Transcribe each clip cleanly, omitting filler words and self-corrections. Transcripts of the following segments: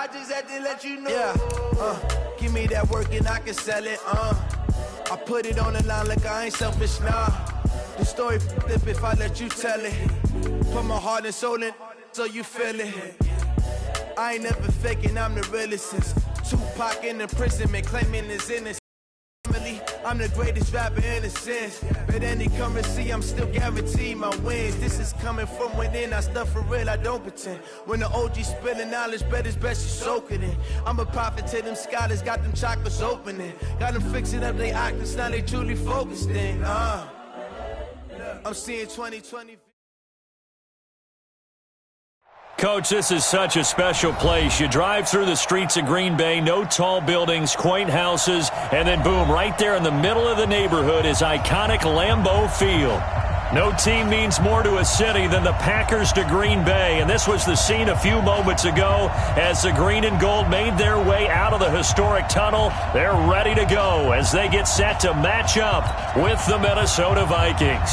I just had to let you know. Yeah, give me that work and I can sell it. I put it on the line like I ain't selfish, nah. The story flip if I let you tell it. Put my heart and soul in so you feel it. I ain't never faking, I'm the realest since Tupac in imprisonment, claiming his innocence. I'm the greatest rapper in a sense. But any currency, I'm still guaranteed my wins. This is coming from within, I stuff for real, I don't pretend. When the OG spilling knowledge, bet it's best you soak it in. I'm a prophet to them scholars, got them chakras opening. Got them fixing up their octaves, now they truly focused in. I'm seeing 2020. Coach, this is such a special place. You drive through the streets of Green Bay, no tall buildings, quaint houses, and then boom, right there in the middle of the neighborhood is iconic Lambeau Field. No team means more to a city than the Packers to Green Bay, and this was the scene a few moments ago as the green and gold made their way out of the historic tunnel. They're ready to go as they get set to match up with the Minnesota Vikings.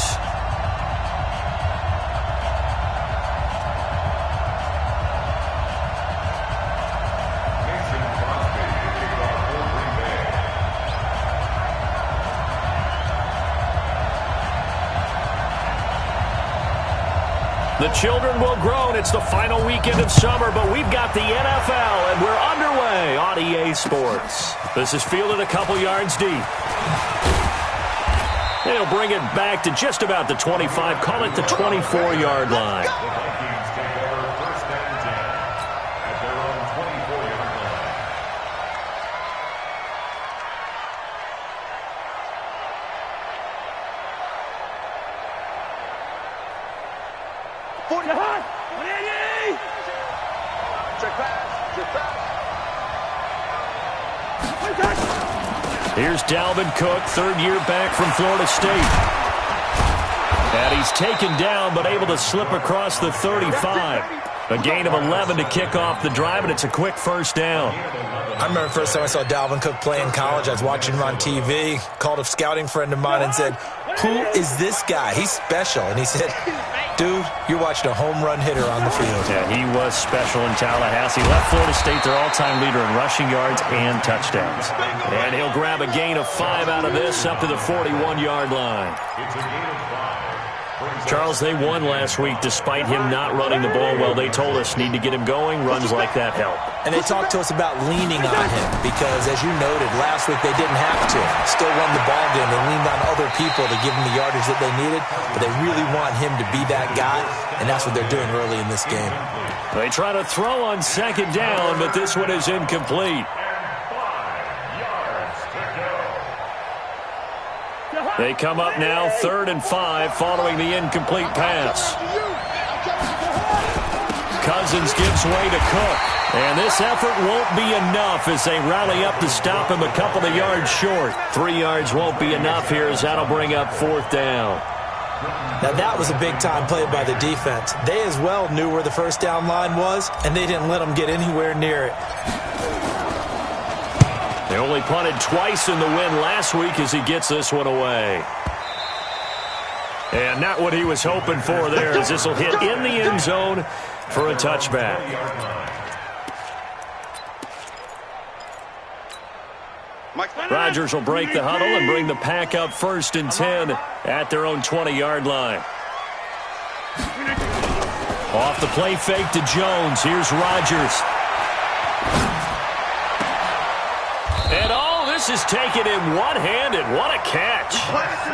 The children will groan. It's the final weekend of summer, but we've got the NFL, and we're underway on EA Sports. This is fielded a couple yards deep. They'll bring it back to just about the 25, call it the 24-yard line. Here's Dalvin Cook, third year back from Florida State. And he's taken down, but able to slip across the 35. A gain of 11 to kick off the drive, and it's a quick first down. I remember the first time I saw Dalvin Cook play in college. I was watching him on TV, called a scouting friend of mine and said, "Who is this guy? He's special." And he said, "Dude, you're watching a home run hitter on the field." Yeah, he was special in Tallahassee. Left Florida State their all-time leader in rushing yards and touchdowns. And he'll grab a gain of 5 out of this up to the 41-yard line. Charles, they won last week despite him not running the ball well. They told us need to get him going. Runs like that help. And they talked to us about leaning on him because, as you noted, last week they didn't have to. Still won the ball game. They leaned on other people to give them the yardage that they needed, but they really want him to be that guy, and that's what they're doing early in this game. They try to throw on second down, but this one is incomplete. They come up now 3rd and 5 following the incomplete pass. Cousins gives way to Cook. And this effort won't be enough as they rally up to stop him a couple of yards short. 3 yards won't be enough here as that'll bring up 4th down. Now that was a big-time play by the defense. They as well knew where the first down line was, and they didn't let them get anywhere near it. They only punted twice in the win last week as he gets this one away. And not what he was hoping for there as this will hit in the end zone for a touchback. Rodgers will break the huddle and bring the pack up 1st and 10 at their own 20-yard line. Off the play fake to Jones. Here's Rodgers. And all this is taken in one-handed. What a catch.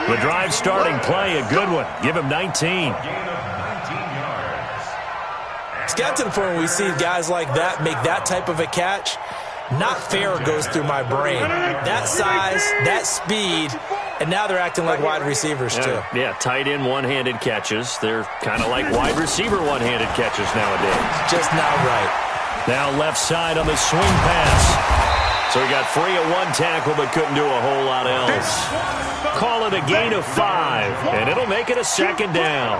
The drive starting play, a good one. Give him 19. It's got to the point where we see guys like that make that type of a catch. Not fair goes through my brain. That size, that speed, and now they're acting like wide receivers too. Yeah, tight end one-handed catches. They're kind of like wide receiver one-handed catches nowadays. Just not right. Now left side on the swing pass. So he got free of one tackle but couldn't do a whole lot else. Call it a gain of 5, and it'll make it a 2nd down.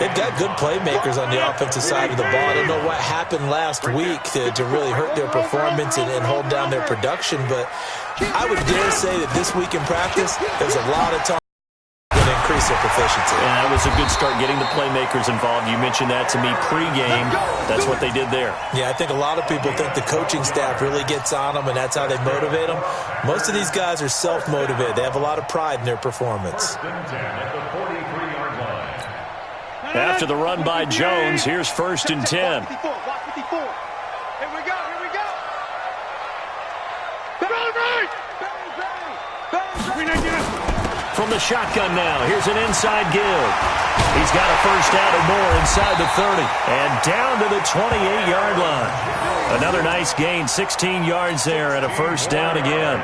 They've got good playmakers on the offensive side of the ball. I don't know what happened last week to really hurt their performance and hold down their production, but I would dare say that this week in practice, there's a lot of talk about an increase their proficiency. And that was a good start getting the playmakers involved. You mentioned that to me pregame. That's what they did there. Yeah, I think a lot of people think the coaching staff really gets on them, and that's how they motivate them. Most of these guys are self-motivated. They have a lot of pride in their performance. After the run by Jones, here's 1st and 10. Here we go. From the shotgun now, here's an inside give. He's got a first down or more inside the 30. And down to the 28-yard line. Another nice gain, 16 yards there, and a first down again.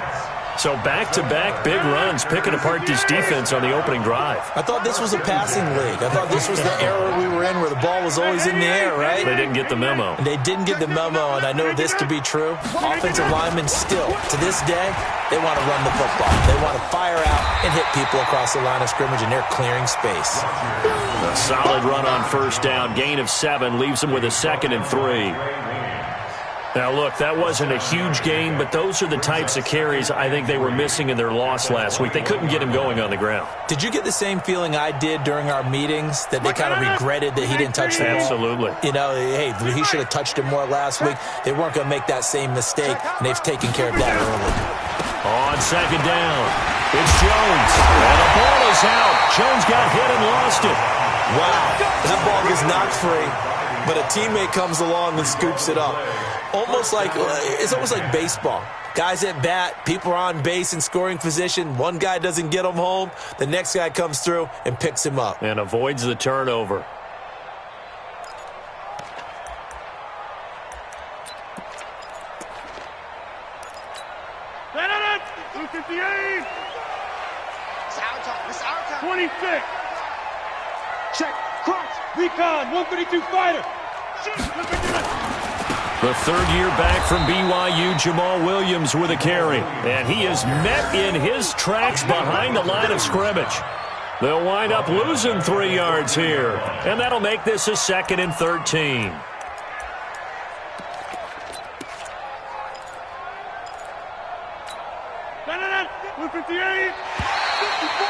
So back-to-back big runs, picking apart this defense on the opening drive. I thought this was a passing league. I thought this was the era we were in where the ball was always in the air, right? They didn't get the memo. They didn't get the memo, and I know this to be true. Offensive linemen still, to this day, they want to run the football. They want to fire out and hit people across the line of scrimmage, and they're clearing space. A solid run on first down. Gain of 7 leaves them with a 2nd and 3. Now, look, that wasn't a huge gain, but those are the types of carries I think they were missing in their loss last week. They couldn't get him going on the ground. Did you get the same feeling I did during our meetings, that they kind of regretted that he didn't touch the ball? Absolutely. You know, hey, he should have touched it more last week. They weren't going to make that same mistake, and they've taken care of that early. On 2nd down, it's Jones. And the ball is out. Jones got hit and lost it. Wow, that ball gets knocked free, but a teammate comes along and scoops it up. It's almost like baseball. Guys at bat, people are on base in scoring position. One guy doesn't get him home. The next guy comes through and picks him up. And avoids the turnover. It's our time. 26. Check. Crunch. Recon. 132 fighter. The 3rd-year back from BYU, Jamal Williams with a carry. And he is met in his tracks behind the line of scrimmage. They'll wind up losing 3 yards here. And that'll make this a 2nd and 13.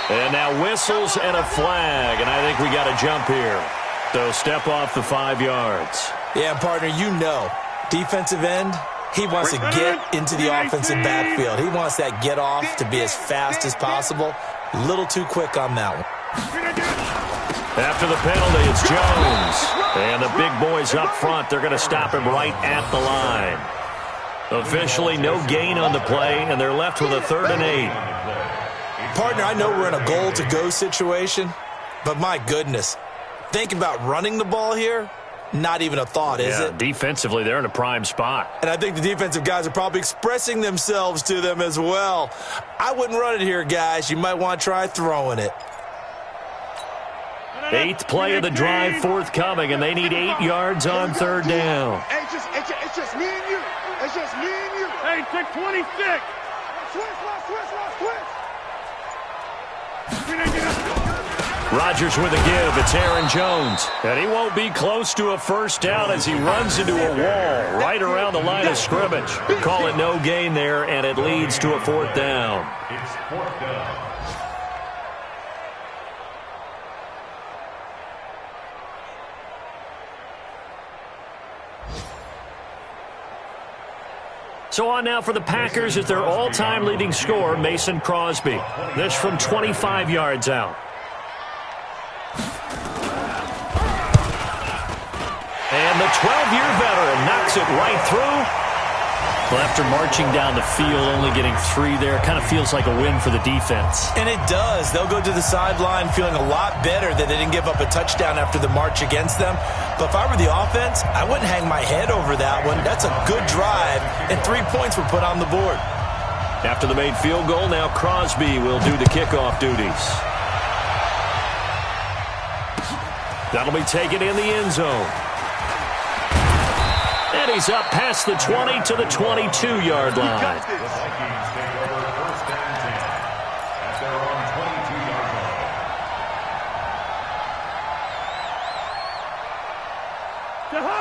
And now whistles and a flag. And I think we got a jump here. They'll step off the 5 yards. Yeah, partner, you know. Defensive end, he wants to get into the offensive backfield. He wants that get off to be as fast as possible. A little too quick on that one. After the penalty, it's Jones. And the big boys up front, they're going to stop him right at the line. Officially, no gain on the play, and they're left with a 3rd and 8. Partner, I know we're in a goal-to-go situation, but my goodness, think about running the ball here. Not even a thought, is it? Defensively, they're in a prime spot. And I think the defensive guys are probably expressing themselves to them as well. I wouldn't run it here, guys. You might want to try throwing it. 8th play of the drive forthcoming, and they need 8 yards on 3rd down. Hey, it's just me and you. It's just me and you. Hey, take 26. Switch. Rodgers with a give. It's Aaron Jones. And he won't be close to a first down as he runs into a wall right around the line of scrimmage. Call it no gain there, and it leads to a 4th down. It's 4th down. So on now for the Packers is their all-time leading scorer, Mason Crosby. This from 25 yards out. And the 12-year veteran knocks it right through. Well, after marching down the field, only getting 3 there, kind of feels like a win for the defense. And it does. They'll go to the sideline feeling a lot better that they didn't give up a touchdown after the march against them. But if I were the offense, I wouldn't hang my head over that one. That's a good drive, and 3 points were put on the board. After the made field goal, now Crosby will do the kickoff duties. That'll be taken in the end zone. And he's up past the 20 to the 22-yard line.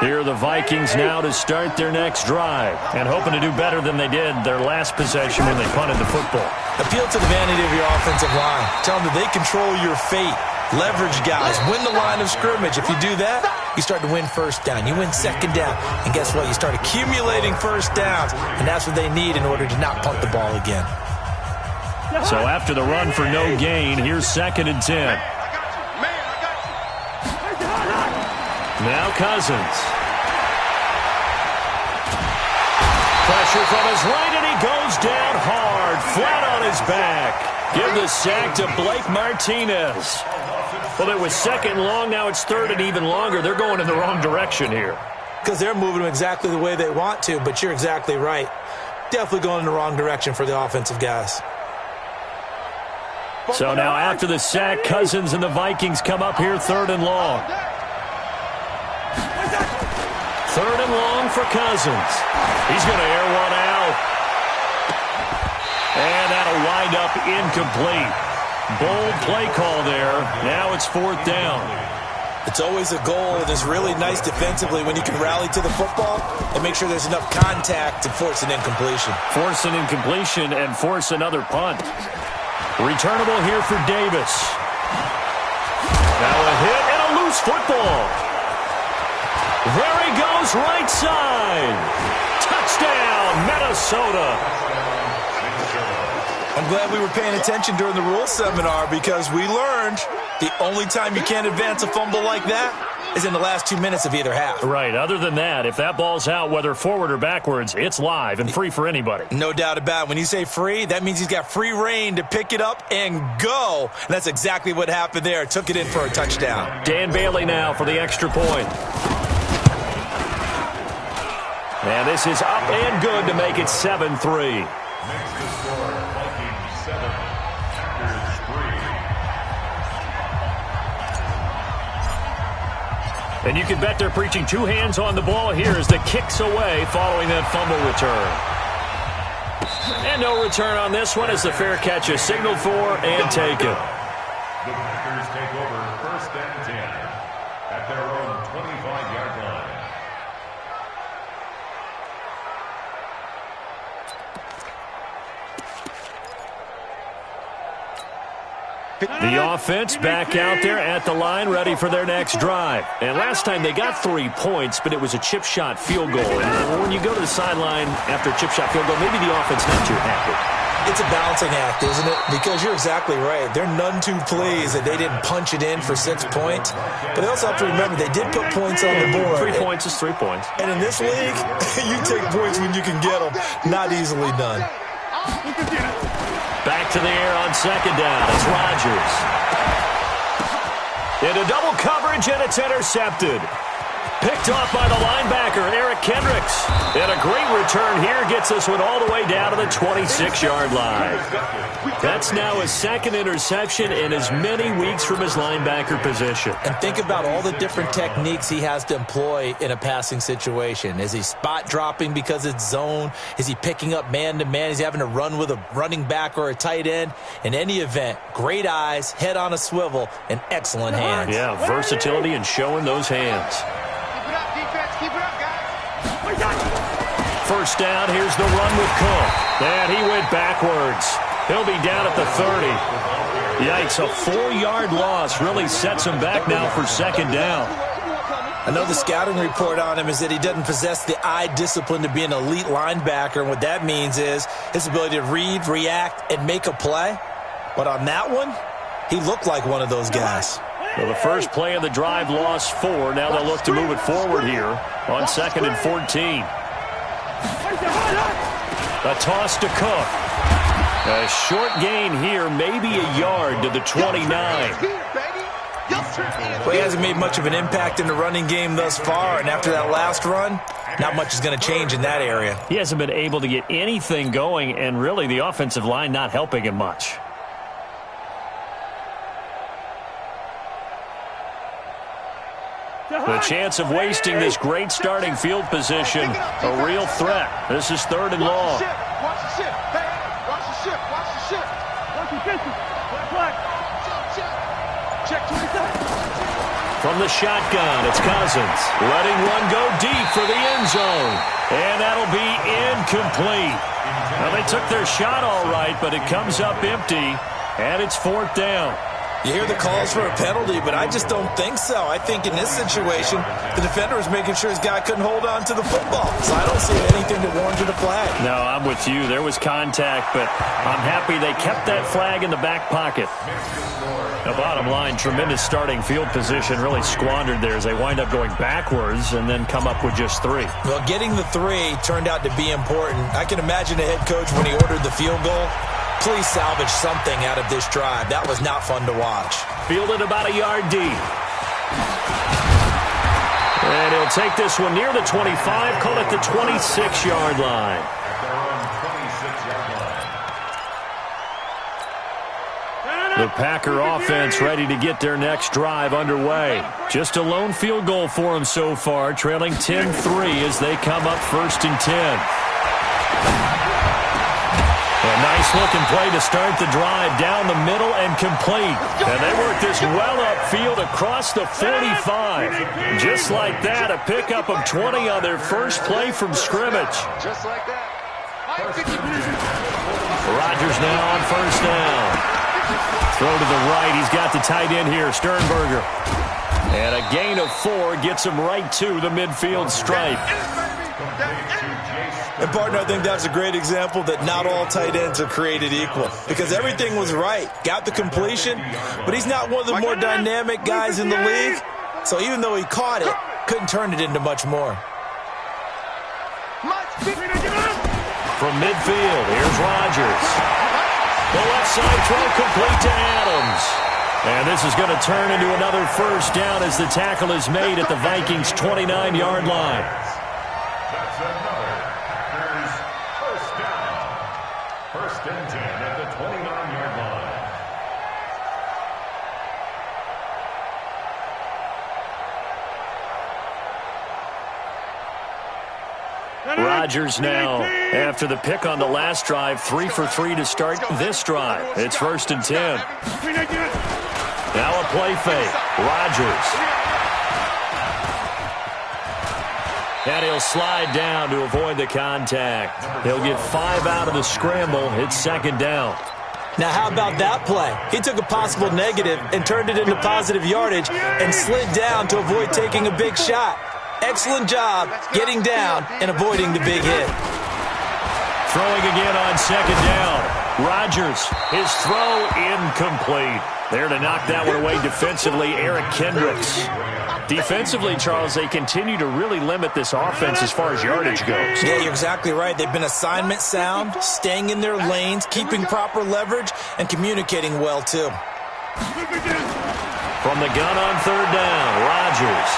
Here are the Vikings now to start their next drive and hoping to do better than they did their last possession when they punted the football. Appeal to the vanity of your offensive line. Tell them that they control your fate. Leverage guys. Win the line of scrimmage. If you do that, you start to win first down. You win second down. And guess what? You start accumulating first downs. And that's what they need in order to not punt the ball again. So after the run for no gain, here's 2nd and 10. Now Cousins. Pressure from his right, and he goes down hard, flat on his back. Give the sack to Blake Martinez. Well, it was 2nd long. Now it's 3rd and even longer. They're going in the wrong direction here. Because they're moving them exactly the way they want to, but you're exactly right. Definitely going in the wrong direction for the offensive guys. So now after the sack, Cousins and the Vikings come up here 3rd and long. 3rd and long for Cousins. He's going to air one out. And that'll wind up incomplete. Bold play call there. Now it's 4th down. It's always a goal, and it's really nice defensively when you can rally to the football and make sure there's enough contact to force an incompletion. Force an incompletion and force another punt. Returnable here for Davis. Now a hit and a loose football. There he goes, right side. Touchdown, Minnesota. I'm glad we were paying attention during the rules seminar because we learned the only time you can't advance a fumble like that is in the last 2 minutes of either half. Right. Other than that, if that ball's out, whether forward or backwards, it's live and free for anybody. No doubt about it. When you say free, that means he's got free reign to pick it up and go. And that's exactly what happened there. Took it in for a touchdown. Dan Bailey now for the extra point. And this is up and good to make it 7-3. And you can bet they're preaching 2 hands on the ball here as the kick's away following that fumble return. And no return on this one as the fair catch is signaled for and taken. The Packers take over 1st and 10 at their own 25-yard line. The offense back out there at the line, ready for their next drive. And last time they got 3 points, but it was a chip shot field goal. And when you go to the sideline after a chip shot field goal, maybe the offense not too happy. It's a balancing act, isn't it? Because you're exactly right. They're none too pleased that they didn't punch it in for 6 points. But they also have to remember they did put points on the board. 3 points is 3 points. And in this league, you take points when you can get them. Not easily done. Back to the air on 2nd down. It's Rodgers. Into double coverage, and it's intercepted. Picked off by the linebacker, Eric Kendricks. And a great return here gets this one all the way down to the 26-yard line. That's now his 2nd interception in as many weeks from his linebacker position. And think about all the different techniques he has to employ in a passing situation. Is he spot dropping because it's zone? Is he picking up man-to-man? Is he having to run with a running back or a tight end? In any event, great eyes, head on a swivel, and excellent hands. Yeah, versatility and showing those hands. First down, here's the run with Cook. And he went backwards. He'll be down at the 30. Yikes, a 4-yard loss really sets him back now for 2nd down. I know the scouting report on him is that he doesn't possess the eye discipline to be an elite linebacker. And what that means is his ability to read, react, and make a play. But on that one, he looked like one of those guys. Well, the first play of the drive lost 4. Now they'll look to move it forward here on 2nd and 14. A toss to Cook. A short gain here, maybe a yard to the 29. Well, he hasn't made much of an impact in the running game thus far, and after that last run, not much is going to change in that area. He hasn't been able to get anything going, and really the offensive line not helping him much. The chance of wasting this great starting field position, a real threat. This is 3rd and long. Watch the ship. Watch the ship. Watch the ship. Watch the ship. Check 27. From the shotgun, it's Cousins. Letting one go deep for the end zone. And that'll be incomplete. Well, they took their shot all right, but it comes up empty, and it's 4th down. You hear the calls for a penalty, but I just don't think so. I think in this situation, the defender was making sure his guy couldn't hold on to the football. So I don't see anything that warranted a flag. No, I'm with you. There was contact, but I'm happy they kept that flag in the back pocket. The bottom line, tremendous starting field position, really squandered there as they wind up going backwards and then come up with just 3. Well, getting the 3 turned out to be important. I can imagine the head coach when he ordered the field goal. Please salvage something out of this drive. That was not fun to watch. Fielded about a yard deep. And he'll take this one near the 25, call it the 26-yard line. The Packer offense ready to get their next drive underway. Just a lone field goal for them so far, trailing 10-3 as they come up 1st and 10. A nice-looking play to start the drive down the middle and complete. And they work this well upfield across the 45. Just like that, a pickup of 20 on their first play from scrimmage. Just like that. Rodgers now on 1st down. Throw to the right. He's got the tight end here, Sternberger. And a gain of 4 gets him right to the midfield stripe. And, partner, I think that's a great example that not all tight ends are created equal because everything was right. Got the completion, but he's not one of the more dynamic guys in the league. So even though he caught it, couldn't turn it into much more. From midfield, here's Rodgers. The left side throw complete to Adams. And this is going to turn into another 1st down as the tackle is made at the Vikings' 29-yard line. That's another Packers first down. 1st and 10 at the 29-yard line. Rodgers now, after the pick on the last drive, 3 for 3 to start this drive. It's 1st and 10. Now a play fake. Rodgers. And he'll slide down to avoid the contact. He'll get 5 out of the scramble. It's 2nd down. Now, how about that play? He took a possible negative and turned it into positive yardage and slid down to avoid taking a big shot. Excellent job getting down and avoiding the big hit. Throwing again on 2nd down. Rodgers, his throw incomplete. There to knock that one away defensively, Eric Kendricks. Defensively, Charles, they continue to really limit this offense as far as yardage goes. Yeah, you're exactly right. They've been assignment sound, staying in their lanes, keeping proper leverage, and communicating well, too. From the gun on 3rd down, Rodgers.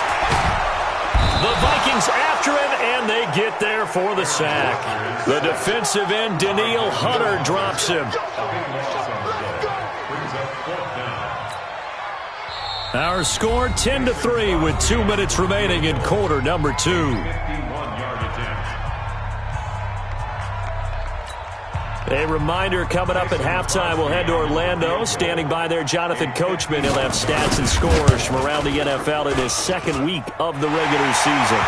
The Vikings after him, and they get there for the sack. The defensive end, Danielle Hunter, drops him. Our score 10-3 with 2 minutes remaining in quarter number 2. A reminder, coming up at halftime, we'll head to Orlando. Standing by there, Jonathan Coachman. He'll have stats and scores from around the NFL in his 2nd week of the regular season.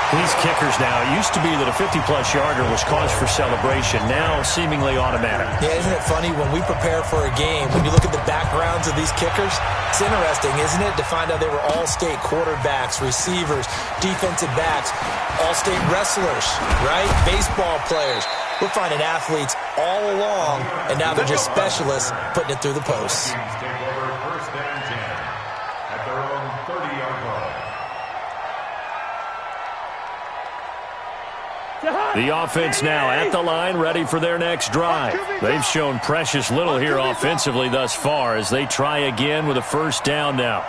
These kickers now, it used to be that a 50-plus yarder was cause for celebration. Now, seemingly automatic. Yeah, isn't it funny when we prepare for a game, when you look at the backgrounds of these kickers, it's interesting, isn't it, to find out they were all-state quarterbacks, receivers, defensive backs, all-state wrestlers, right? Baseball players. We're finding athletes all along, and now they're just specialists putting it through the posts. Take over 1st and 10 at their own 30-yard line. The offense now at the line, ready for their next drive. They've shown precious little here offensively thus far as they try again with a 1st down now.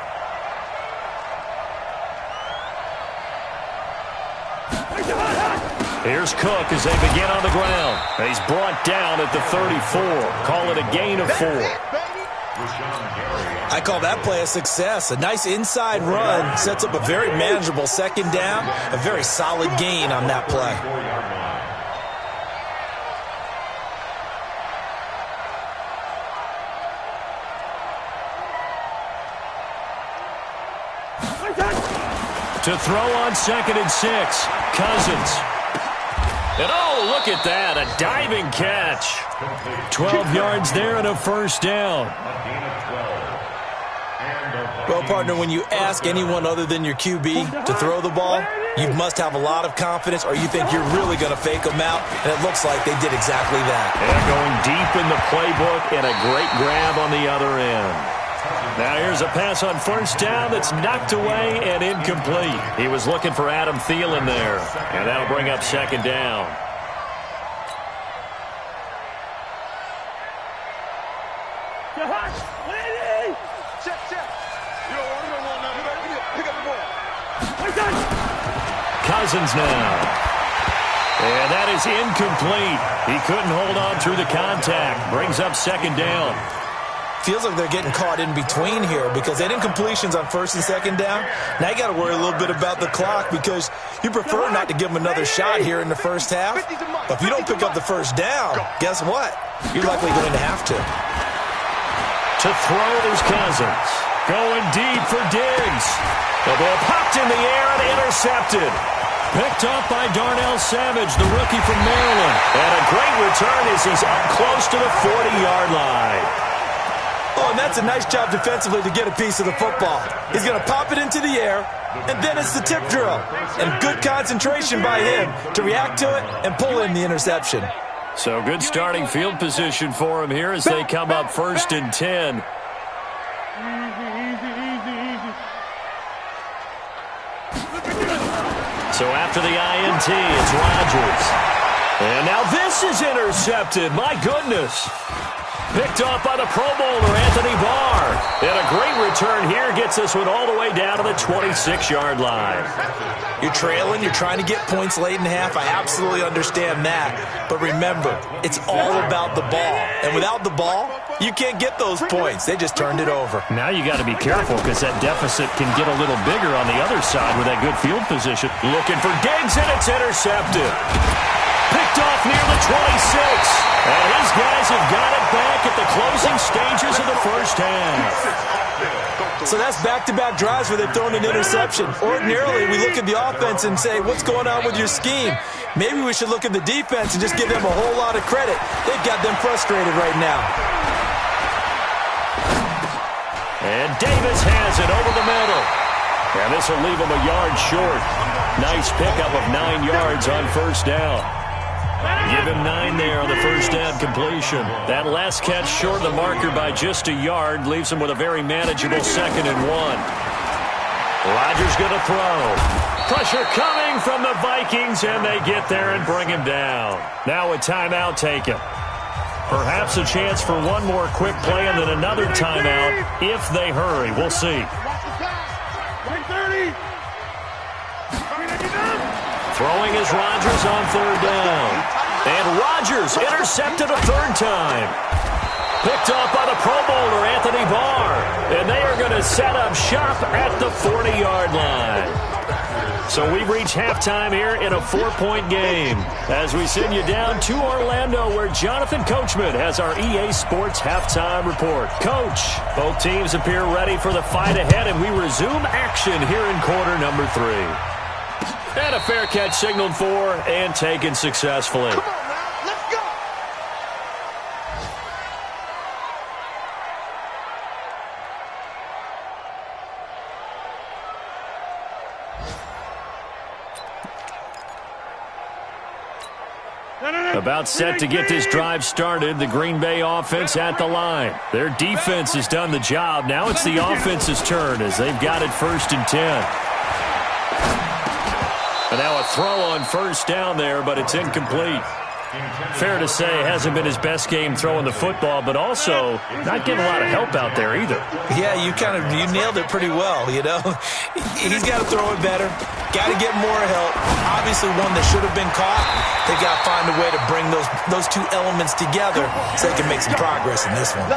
Here's Cook as they begin on the ground. He's brought down at the 34. Call it a gain of 4. I call that play a success. A nice inside run sets up a very manageable 2nd down. A very solid gain on that play. To throw on 2nd and 6. Cousins. And oh, look at that. A diving catch. 12 yards there and a first down. Well, partner, when you ask anyone other than your QB to throw the ball, you must have a lot of confidence or you think you're really going to fake them out, and it looks like they did exactly that. And going deep in the playbook and a great grab on the other end. Now here's a pass on first down that's knocked away and incomplete. He was looking for Adam Thielen there, and that'll bring up 2nd down. Cousins now. And that is incomplete. He couldn't hold on through the contact. Brings up 2nd down. Feels like they're getting caught in between here because they did incompletions on 1st and 2nd down. Now you got to worry a little bit about the clock because you prefer not to give them another shot here in the first half. But if you don't pick up the first down, guess what? You're likely going to have to. To throw is Cousins. Going deep for Diggs. The ball popped in the air and intercepted. Picked up by Darnell Savage, the rookie from Maryland. And a great return as he's up close to the 40-yard line. Oh, and that's a nice job defensively to get a piece of the football. He's going to pop it into the air, and then it's the tip drill. And good concentration by him to react to it and pull in the interception. So good starting field position for him here as they come up 1st and 10. So after the INT, it's Rodgers. And now this is intercepted. My goodness. Picked off by the Pro Bowler, Anthony Barr. And a great return here gets this one all the way down to the 26-yard line. You're trailing. You're trying to get points late in half. I absolutely understand that. But remember, it's all about the ball. And without the ball, you can't get those points. They just turned it over. Now you got to be careful because that deficit can get a little bigger on the other side with that good field position. Looking for Diggs, and it's intercepted. Picked off near the 26. And his guys have got it back at the closing stages of the first half. So that's back-to-back drives where they've thrown an interception. Ordinarily, we look at the offense and say, what's going on with your scheme? Maybe we should look at the defense and just give them a whole lot of credit. They've got them frustrated right now. And Davis has it over the middle. And this will leave him a yard short. Nice pickup of 9 yards on first down. Give him 9 there on the first down completion. That last catch short of the marker by just a yard leaves him with a very manageable 2nd and 1. Rodgers going to throw. Pressure coming from the Vikings, and they get there and bring him down. Now a timeout taken. Perhaps a chance for one more quick play and then another timeout if they hurry. We'll see. Throwing is Rodgers on 3rd down. And Rodgers intercepted a 3rd time. Picked off by the Pro Bowler, Anthony Barr. And they are going to set up shop at the 40-yard line. So we've reached halftime here in a 4-point game. As we send you down to Orlando, where Jonathan Coachman has our EA Sports halftime report. Coach, both teams appear ready for the fight ahead, and we resume action here in quarter number 3. And a fair catch signaled for and taken successfully. Come on now, let's go. About set to get this drive started, the Green Bay offense at the line. Their defense has done the job. Now it's the offense's turn as they've got it 1st and 10. And now a throw on first down there, but it's incomplete. Fair to say, hasn't been his best game throwing the football, but also not getting a lot of help out there either. Yeah, you nailed it pretty well, you know. He's got to throw it better. Got to get more help. Obviously one that should have been caught. They got to find a way to bring those two elements together so they can make some progress in this one.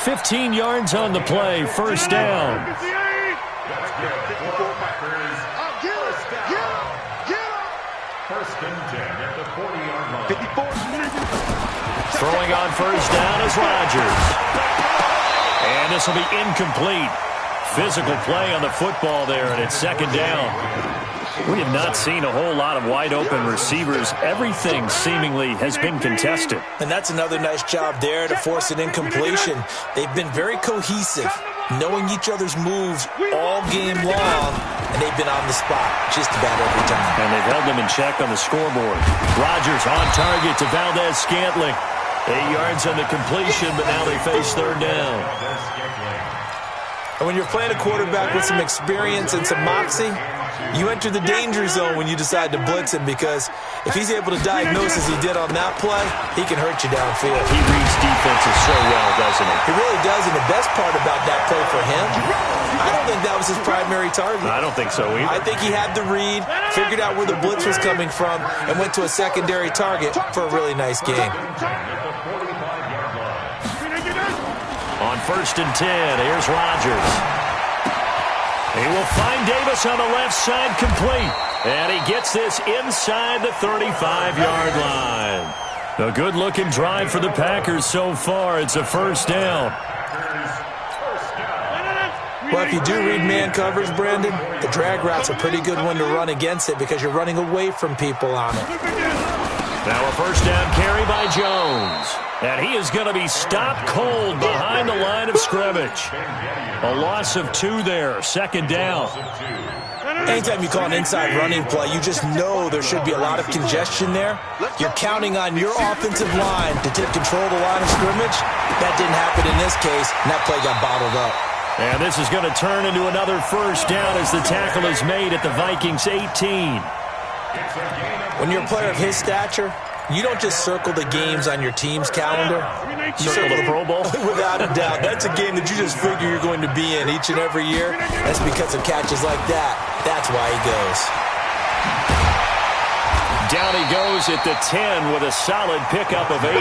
15 yards on the play, first down. First and 10 at the 40-yard line. Throwing on first down is Rodgers. And this will be incomplete. physical play on the football there, and it's second down. We have not seen a whole lot of wide-open receivers. Everything seemingly has been contested. And that's another nice job there to force an incompletion. They've been very cohesive, knowing each other's moves all game long, and they've been on the spot just about every time. And they've held them in check on the scoreboard. Rodgers on target to Valdez-Scantling. 8 yards on the completion, but now they face third down. And when you're playing a quarterback with some experience and some moxie, you enter the danger zone when you decide to blitz him, because if he's able to diagnose as he did on that play, he can hurt you downfield. He reads defenses so well, doesn't he? He really does, and the best part about that play for him, I don't think that was his primary target. I don't think so either. I think he had the read, figured out where the blitz was coming from, and went to a secondary target for a really nice game. On 1st and 10, here's Rodgers. He will find Davis on the left side, complete. And he gets this inside the 35-yard line. A good-looking drive for the Packers so far. It's a first down. Well, if you do read man coverage, Brandon, the drag route's a pretty good one to run against it because you're running away from people on it. Now a first down carry by Jones. And he is going to be stopped cold behind the line of scrimmage. A loss of 2 there, second down. Anytime you call an inside running play, you just know there should be a lot of congestion there. You're counting on your offensive line to take control of the line of scrimmage. That didn't happen in this case, and that play got bottled up. And this is going to turn into another first down as the tackle is made at the Vikings 18. When you're a player of his stature, you don't just circle the games on your team's calendar. You circle the Pro Bowl? Without a doubt. That's a game that you just figure you're going to be in each and every year. That's because of catches like that. That's why he goes. Down he goes at the 10 with a solid pickup of 8.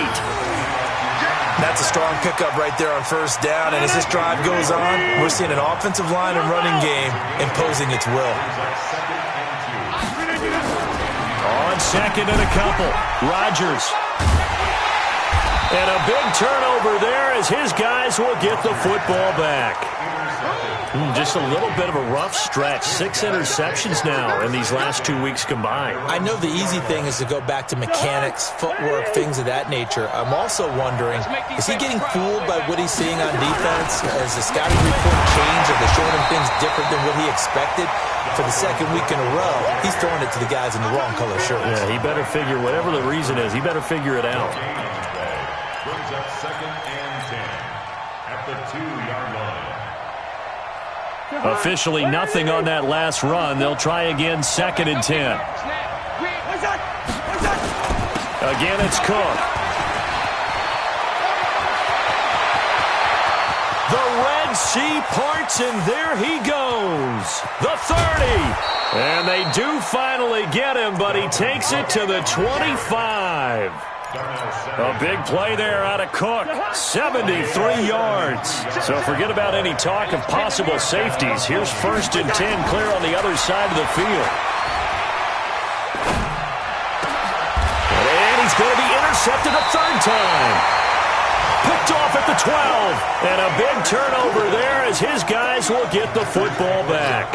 That's a strong pickup right there on first down. And as this drive goes on, we're seeing an offensive line and running game imposing its will. On second and a couple, Rodgers. And a big turnover there as his guys will get the football back. Just a little bit of a rough stretch. 6 interceptions now in these last 2 weeks combined. I know the easy thing is to go back to mechanics, footwork, things of that nature. I'm also wondering, is he getting fooled by what he's seeing on defense? Has the scouting report changed? Are they showing him things different than what he expected? For the second week in a row, he's throwing it to the guys in the wrong color shirts. Yeah, he better figure, whatever the reason is, he better figure it out. Brings up 2nd and 10 at the 2-yard line. Officially nothing on that last run. They'll try again, 2nd and 10. Again, it's Cook. The Red Sea parts, and there he goes. The 30. And they do finally get him, but he takes it to the 25. A big play there out of Cook, 73 yards. So forget about any talk of possible safeties. Here's 1st and 10 clear on the other side of the field. And he's going to be intercepted a 3rd time. Picked off at the 12. And a big turnover there as his guys will get the football back.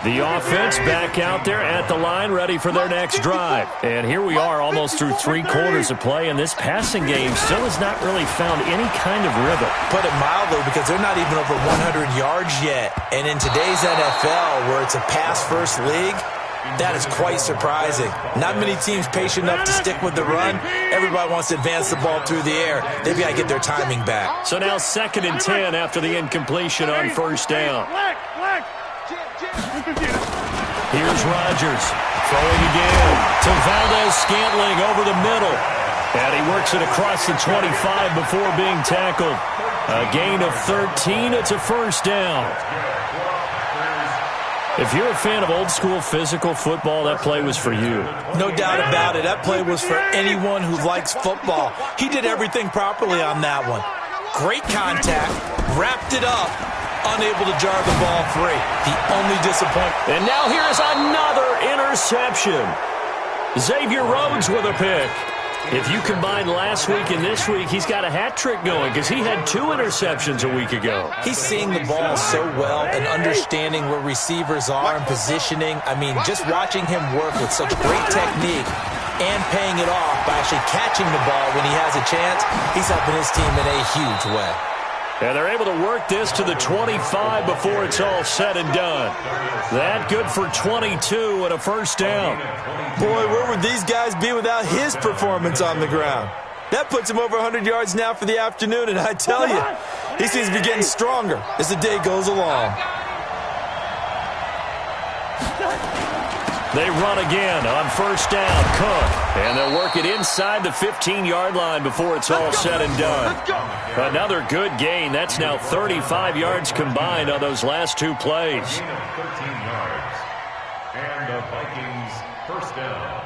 The offense back out there at the line, ready for their next drive. And here we are almost through 3 quarters of play, and this passing game still has not really found any kind of rhythm. Put it mildly, because they're not even over 100 yards yet. And in today's NFL, where it's a pass-first league, that is quite surprising. Not many teams patient enough to stick with the run. Everybody wants to advance the ball through the air. They've got to get their timing back. So now 2nd and 10 after the incompletion on first down. Here's Rodgers throwing again to Valdez-Scantling over the middle. And he works it across the 25 before being tackled. A gain of 13. It's a first down. If you're a fan of old-school physical football, that play was for you. No doubt about it. That play was for anyone who likes football. He did everything properly on that one. Great contact, wrapped it up, unable to jar the ball free. The only disappointment. And now here's another interception. Xavier Rhodes with a pick. If you combine last week and this week, he's got a hat trick going because he had 2 interceptions a week ago. He's seeing the ball so well and understanding where receivers are and positioning. I mean, just watching him work with such great technique and paying it off by actually catching the ball when he has a chance, he's helping his team in a huge way. And they're able to work this to the 25 before it's all said and done. That good for 22 and a first down. Boy, where would these guys be without his performance on the ground? That puts him over 100 yards now for the afternoon, and I tell you, he seems to be getting stronger as the day goes along. They run again on first down, Cook. And they'll work it inside the 15-yard line before it's all said and done. Another good gain. That's now 35 yards combined on those last 2 plays. 13 yards. And the Vikings first down.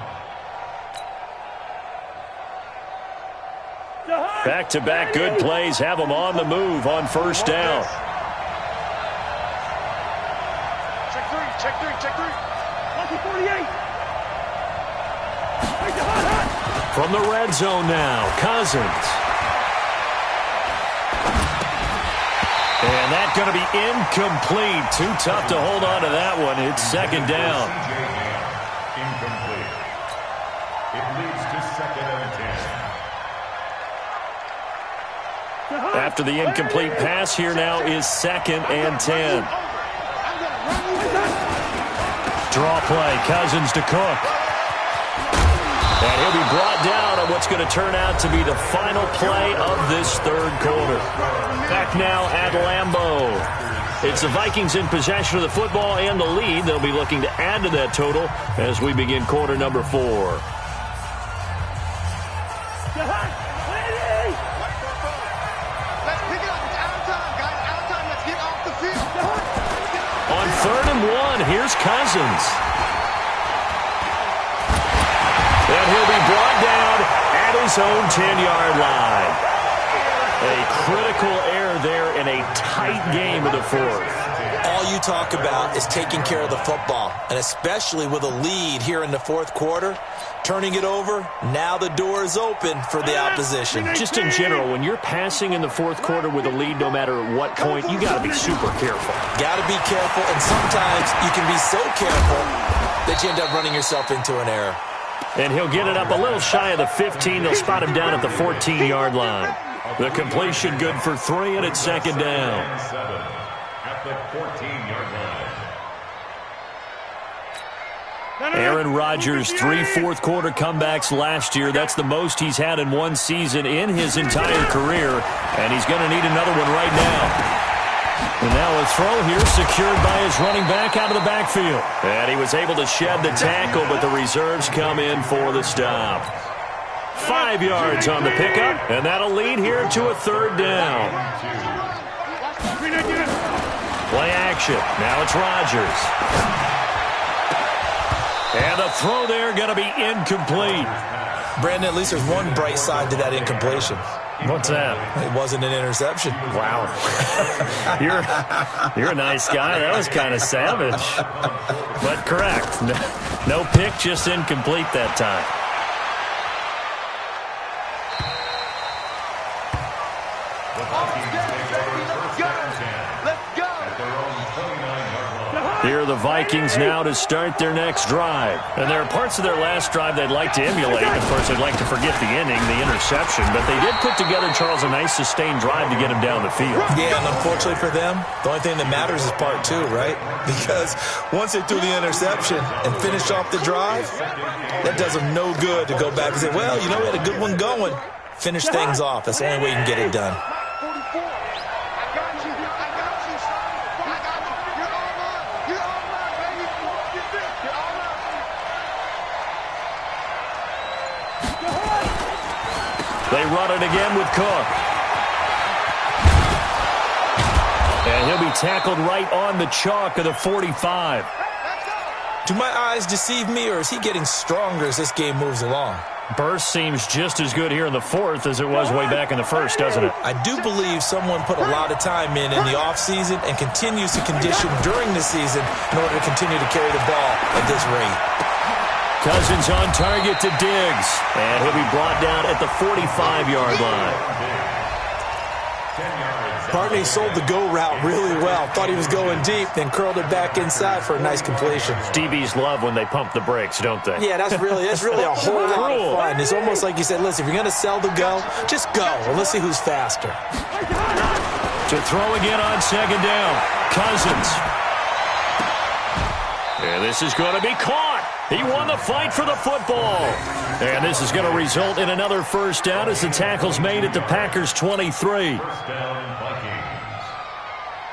Back-to-back good plays have them on the move on first down. Check three. 48. From the red zone now, Cousins. And that's going to be incomplete. Too tough to hold on to that one. It's second down. Incomplete. It leads to second and 10. After the incomplete pass, here now is second and 10. Draw play, Cousins to Cook. And he'll be brought down on what's going to turn out to be the final play of this third quarter. Back now at Lambeau. It's the Vikings in possession of the football and the lead. They'll be looking to add to that total as we begin quarter number 4. On third and 1, here's Cousins. And he'll be brought down at his own 10-yard line. A critical error there in a tight game of the fourth. All you talk about is taking care of the football, and especially with a lead here in the fourth quarter, turning it over, now the door is open for the opposition. Just in general, when you're passing in the fourth quarter with a lead, no matter what point, you got to be super careful. Got to be careful, and sometimes you can be so careful that you end up running yourself into an error. And he'll get it up a little shy of the 15. They'll spot him down at the 14-yard line. The completion good for 3, and it's second down. At the 14-yard line. Aaron Rodgers, 3 fourth-quarter comebacks last year. That's the most he's had in one season in his entire career, and he's going to need another one right now. And now a throw here secured by his running back out of the backfield. And he was able to shed the tackle, but the reserves come in for the stop. 5 yards on the pickup, and that'll lead here to a third down. Play action. Now it's Rodgers. And the throw there going to be incomplete. Brandon, at least there's one bright side to that incompletion. What's that? It wasn't an interception. Wow. You're a nice guy. That was kind of savage. But correct. No pick, just incomplete that time. The Vikings take over first and 10. Let's go. At their own 29-yard line. Here are the Vikings now to start their next drive. And there are parts of their last drive they'd like to emulate. Of course, they'd like to forget the inning, the interception. But they did put together, Charles, a nice sustained drive to get him down the field. Yeah, and unfortunately for them, the only thing that matters is part 2, right? Because once they threw the interception and finished off the drive, that does them no good to go back and say, well, you know, we had a good one going. Finish things off. That's the only way you can get it done. They run it again with Cook. And he'll be tackled right on the chalk of the 45. Do my eyes deceive me, or is he getting stronger as this game moves along? Burst seems just as good here in the fourth as it was way back in the first, doesn't it? I do believe someone put a lot of time in the offseason and continues to condition during the season in order to continue to carry the ball at this rate. Cousins on target to Diggs. And he'll be brought down at the 45-yard line. Barney sold the go route really well. Thought he was going deep, then curled it back inside for a nice completion. DBs love when they pump the brakes, don't they? Yeah, that's really a whole lot of fun. It's almost like you said, listen, if you're going to sell the go, just go. And let's see who's faster. To throw again on second down. Cousins. And this is going to be caught. He won the fight for the football. And this is going to result in another first down as the tackle's made at the Packers' 23.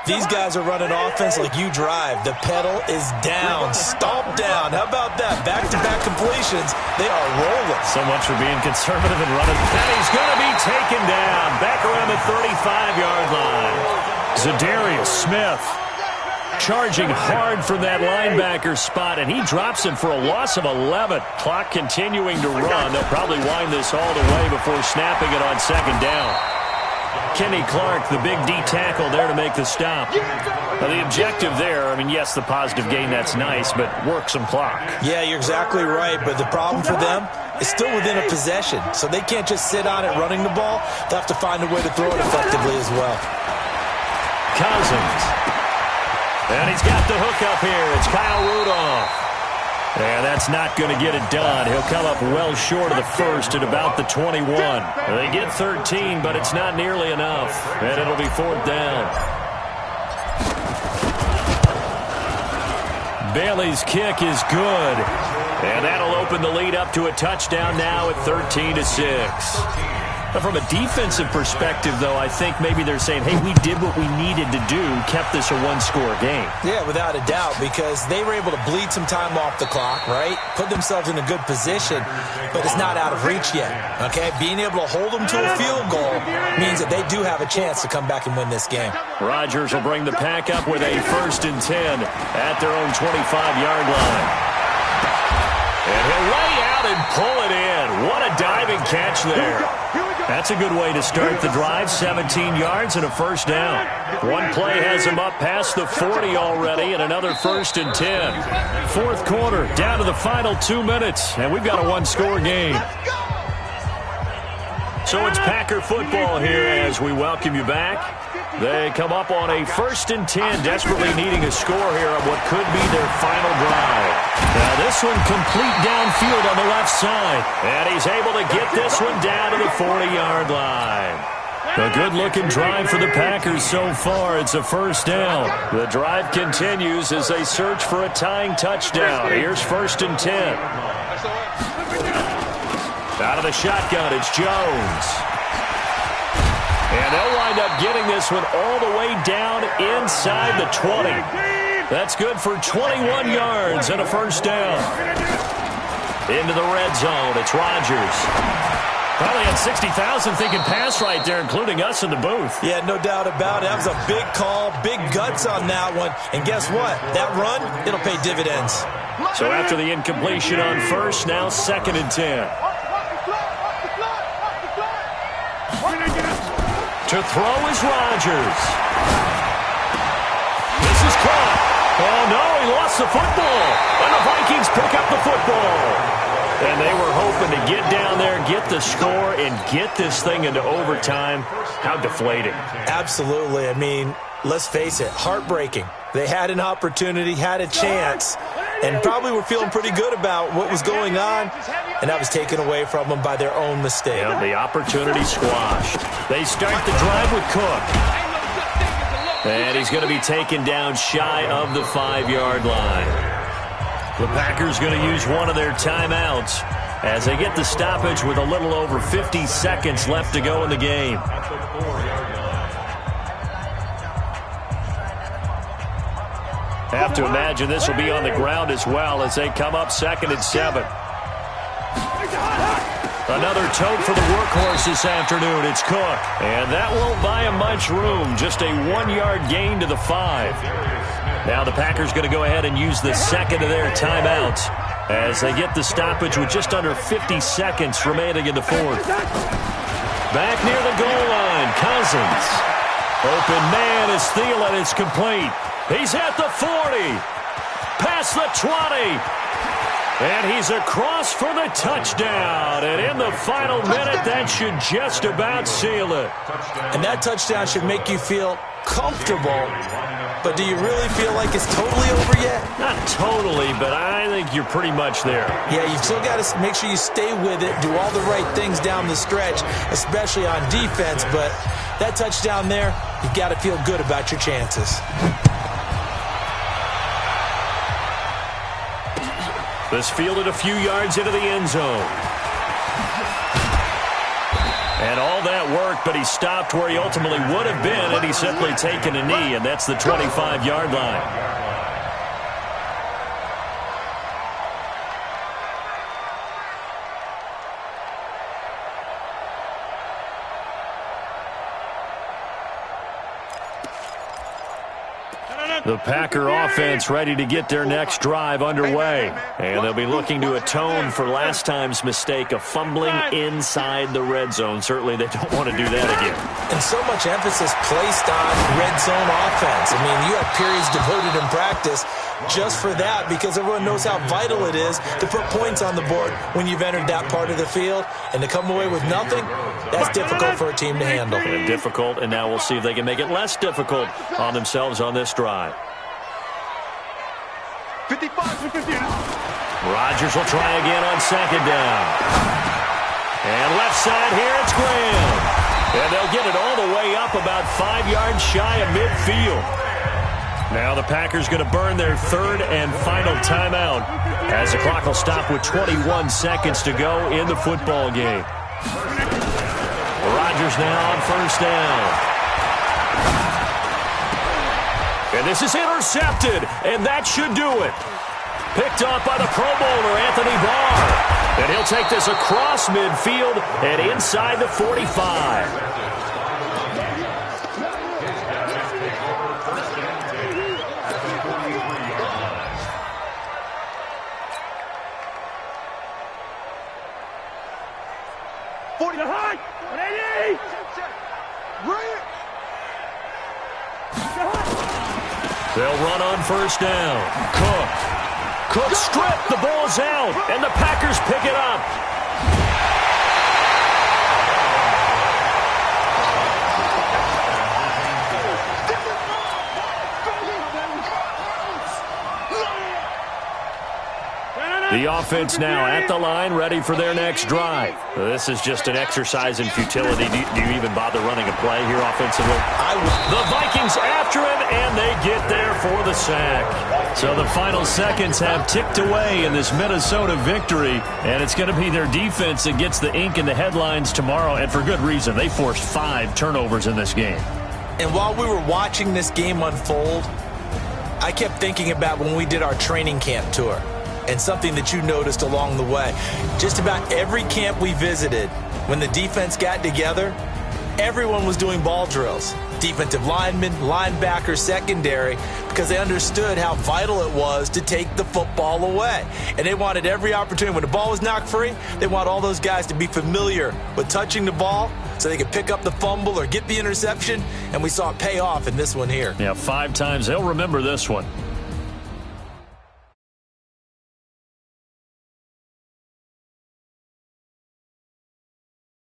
These guys are running offense like you drive. The pedal is down, stomp down. How about that? Back-to-back completions. They are rolling. So much for being conservative and running. And he's going to be taken down back around the 35-yard line. Zadarius Smith charging hard from that linebacker spot, and he drops him for a loss of 11. Clock continuing to run. They'll probably wind this all the way before snapping it on second down. Kenny Clark, the big D tackle there to make the stop. Now, the objective there, I mean, yes, the positive gain, that's nice, but work some clock. Yeah, you're exactly right, but the problem for them is still within a possession, so they can't just sit on it running the ball. They'll have to find a way to throw it effectively as well. Cousins. And he's got the hook up here. It's Kyle Rudolph. And that's not going to get it done. He'll come up well short of the first at about the 21. They get 13, but it's not nearly enough. And it'll be fourth down. Bailey's kick is good. And that'll open the lead up to a touchdown now at 13-6. From a defensive perspective, though, I think maybe they're saying, hey, we did what we needed to do, kept this a one-score game. Yeah, without a doubt, because they were able to bleed some time off the clock, right? Put themselves in a good position, but it's not out of reach yet, okay? Being able to hold them to a field goal means that they do have a chance to come back and win this game. Rodgers will bring the pack up with a 1st and 10 at their own 25-yard line. And he'll lay out and pull it in. What a diving catch there. That's a good way to start the drive. 17 yards and a first down. One play has him up past the 40 already, and another 1st and 10. Fourth quarter, down to the final 2 minutes, and we've got a one-score game. So it's Packer football here as we welcome you back. They come up on a 1st and 10, desperately needing a score here on what could be their final drive. Now this one complete downfield on the left side. And he's able to get this one down to the 40-yard line. A good-looking drive for the Packers so far. It's a first down. The drive continues as they search for a tying touchdown. Here's 1st and 10. Out of the shotgun, it's Jones. And they'll wind up getting this one all the way down inside the 20. That's good for 21 yards and a first down. Into the red zone, it's Rodgers. Probably had 60,000 thinking pass right there, including us in the booth. Yeah, no doubt about it. That was a big call, big guts on that one. And guess what? That run, it'll pay dividends. So after the incompletion on first, now 2nd and 10. To throw is Rodgers. This is caught. Oh, no, he lost the football. And the Vikings pick up the football. And they were hoping to get down there, get the score, and get this thing into overtime. How deflating. Absolutely. I mean, let's face it, heartbreaking. They had an opportunity, had a chance, and probably were feeling pretty good about what was going on, and that was taken away from them by their own mistake. Yeah, the opportunity squashed. They start the drive with Cook. And he's going to be taken down shy of the 5-yard line. The Packers going to use one of their timeouts as they get the stoppage with a little over 50 seconds left to go in the game. Have to imagine this will be on the ground as well as they come up 2nd and 7. Another tote for the workhorse this afternoon. It's Cook. And that won't buy him much room. Just a 1-yard gain to the 5. Now the Packers going to go ahead and use the second of their timeouts as they get the stoppage with just under 50 seconds remaining in the fourth. Back near the goal line, Cousins. Open man is Thielen. It's complete. He's at the 40. Past the 20. And he's across for the touchdown. And in the final minute, that should just about seal it. And that touchdown should make you feel comfortable. But do you really feel like it's totally over yet? Not totally, but I think you're pretty much there. Yeah, you've still got to make sure you stay with it, do all the right things down the stretch, especially on defense. But that touchdown there, you've got to feel good about your chances. This fielded a few yards into the end zone. And all that work, but he stopped where he ultimately would have been had he simply taken a knee, and that's the 25-yard line. The Packer offense ready to get their next drive underway. And they'll be looking to atone for last time's mistake of fumbling inside the red zone. Certainly they don't want to do that again. And so much emphasis placed on red zone offense. I mean, you have periods devoted in practice just for that because everyone knows how vital it is to put points on the board when you've entered that part of the field. And to come away with nothing, that's difficult for a team to handle. And difficult, and now we'll see if they can make it less difficult on themselves on this drive. 55-50. Rodgers will try again on second down. And left side here, it's Graham. And they'll get it all the way up about 5 yards shy of midfield. Now the Packers going to burn their third and final timeout as the clock will stop with 21 seconds to go in the football game. Rodgers now on first down. And this is intercepted, and that should do it. Picked off by the Pro Bowler, Anthony Barr. And he'll take this across midfield and inside the 45. They'll run on first down. Cook stripped. The ball's out, and the Packers pick it up. The offense now at the line, ready for their next drive. This is just an exercise in futility. Do you even bother running a play here offensively? The Vikings after him, and they get there for the sack. So the final seconds have ticked away in this Minnesota victory, and it's going to be their defense that gets the ink in the headlines tomorrow, and for good reason. They forced 5 turnovers in this game. And while we were watching this game unfold, I kept thinking about when we did our training camp tour. And something that you noticed along the way. Just about every camp we visited, when the defense got together, everyone was doing ball drills. Defensive linemen, linebackers, secondary, because they understood how vital it was to take the football away. And they wanted every opportunity. When the ball was knocked free, they want all those guys to be familiar with touching the ball so they could pick up the fumble or get the interception. And we saw it pay off in this one here. Yeah, 5 times. They'll remember this one.